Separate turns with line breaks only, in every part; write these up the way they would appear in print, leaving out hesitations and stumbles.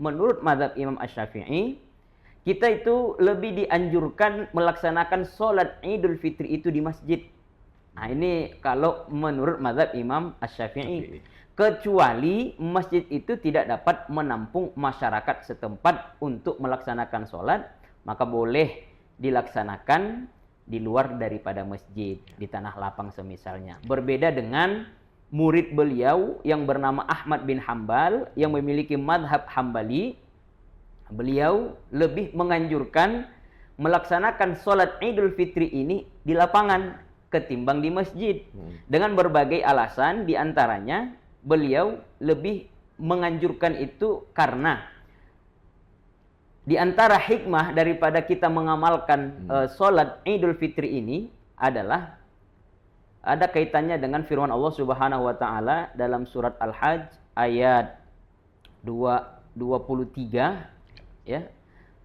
menurut mazhab Imam Asy-Syafi'i, kita itu lebih dianjurkan melaksanakan sholat Idul Fitri itu di masjid. Nah, ini kalau menurut mazhab Imam Asy-Syafi'i. Kecuali masjid itu tidak dapat menampung masyarakat setempat untuk melaksanakan sholat, maka boleh dilaksanakan di luar daripada masjid, di tanah lapang semisalnya. Berbeda dengan murid beliau yang bernama Ahmad bin Hambal yang memiliki madhab Hambali. Beliau lebih menganjurkan melaksanakan sholat Idul Fitri ini di lapangan ketimbang di masjid. Dengan berbagai alasan, diantaranya beliau lebih menganjurkan itu karena di antara hikmah daripada kita mengamalkan sholat Idul Fitri ini adalah ada kaitannya dengan firman Allah Subhanahu wa taala dalam surat Al-Hajj ayat 23, ya.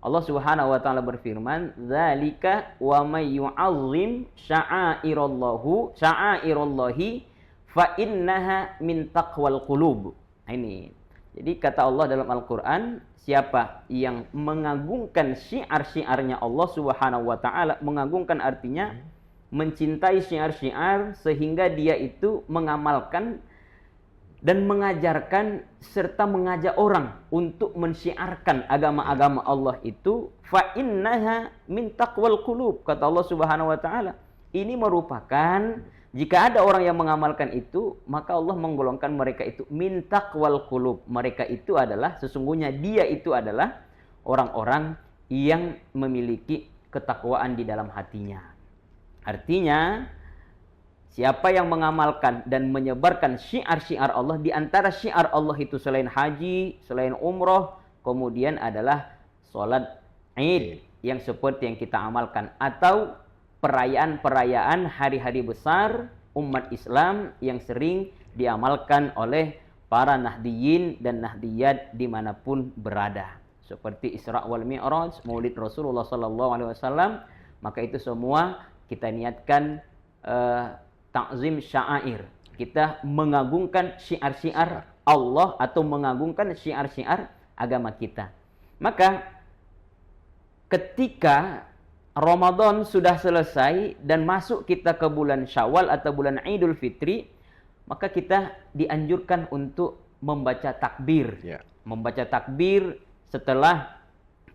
Allah Subhanahu wa taala berfirman, "Dzalika wa may yu'azzim sya'airallahi fa innaha min taqwal qulub." Ini. Jadi kata Allah dalam Al-Qur'an, siapa yang mengagungkan syiar-syiarnya Allah Subhanahu wa taala, mengagungkan artinya mencintai syiar-syiar sehingga dia itu mengamalkan dan mengajarkan serta mengajak orang untuk mensyiarkan agama-agama Allah itu, fa innaha min taqwal qulub, kata Allah Subhanahu wa taala. Ini merupakan, jika ada orang yang mengamalkan itu, maka Allah menggolongkan mereka itu min taqwal qulub. Mereka itu adalah, sesungguhnya dia itu adalah orang-orang yang memiliki ketakwaan di dalam hatinya. Artinya, siapa yang mengamalkan dan menyebarkan syiar-syiar Allah, di antara syiar Allah itu selain haji, selain umroh, kemudian adalah sholat Id yang seperti yang kita amalkan, atau perayaan-perayaan hari-hari besar umat Islam yang sering diamalkan oleh para Nahdiyin dan Nahdiyat dimanapun berada, seperti Isra wal Mi'raj, Maulid Rasulullah SAW. Maka itu semua kita niatkan ta'zim sya'air. Kita mengagungkan syiar-syiar Allah atau mengagungkan syiar-syiar agama kita. Maka ketika Ramadan sudah selesai dan masuk kita ke bulan Syawal atau bulan Idul Fitri, maka kita dianjurkan untuk membaca takbir. Membaca takbir setelah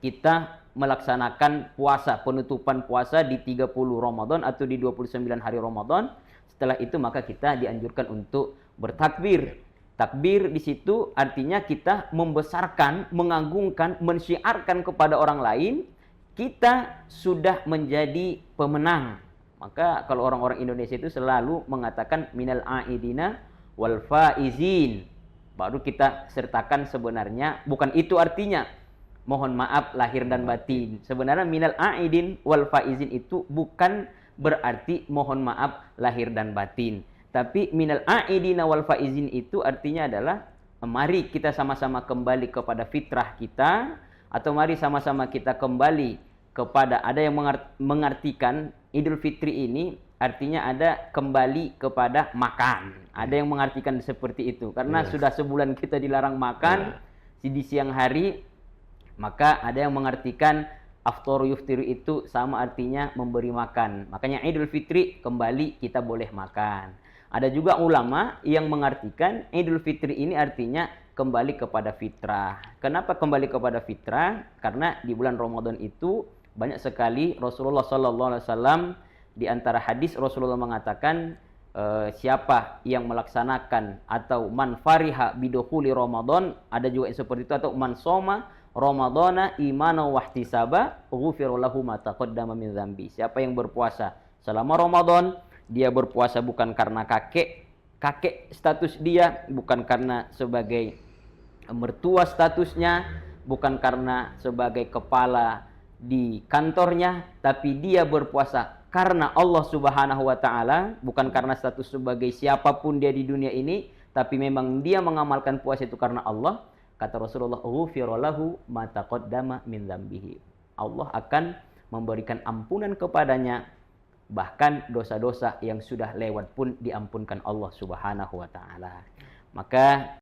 kita melaksanakan puasa, penutupan puasa di 30 Ramadan atau di 29 hari Ramadan. Setelah itu maka kita dianjurkan untuk bertakbir. Takbir di situ artinya kita membesarkan, mengagungkan, mensyiarkan kepada orang lain, kita sudah menjadi pemenang. Maka kalau orang-orang Indonesia itu selalu mengatakan minal aidina wal faizin. Baru kita sertakan sebenarnya bukan itu artinya mohon maaf lahir dan batin. Sebenarnya minal aidin wal faizin itu bukan berarti mohon maaf lahir dan batin. Tapi minal aidina wal faizin itu artinya adalah mari kita sama-sama kembali kepada fitrah kita, atau mari sama-sama kita kembali kepada, ada yang mengartikan Idul Fitri ini artinya ada kembali kepada makan. Ada yang mengartikan seperti itu karena sudah sebulan kita dilarang makan di siang hari. Maka ada yang mengartikan aftoru yuftiru itu sama artinya memberi makan. Makanya Idul Fitri kembali kita boleh makan. Ada juga ulama yang mengartikan Idul Fitri ini artinya kembali kepada fitrah. Kenapa kembali kepada fitrah? Karena di bulan Ramadan itu banyak sekali Rasulullah SAW di antara hadis Rasulullah mengatakan siapa yang melaksanakan atau man fariha bidukhuli Ramadan, ada juga yang seperti itu, atau man soma Ramadana imana wahtisaba ghufira lahu ma taqaddama min dzambi. Siapa yang berpuasa selama Ramadan, dia berpuasa bukan karena kakek status dia, bukan karena sebagai mertua statusnya, bukan karena sebagai kepala di kantornya, tapi dia berpuasa karena Allah Subhanahu wa taala, bukan karena status sebagai siapapun dia di dunia ini, tapi memang dia mengamalkan puasa itu karena Allah. Kata Rasulullah, ghufira lahu ma taqaddama min dzambihi. Allah akan memberikan ampunan kepadanya, bahkan dosa-dosa yang sudah lewat pun diampunkan Allah Subhanahu wa taala. Maka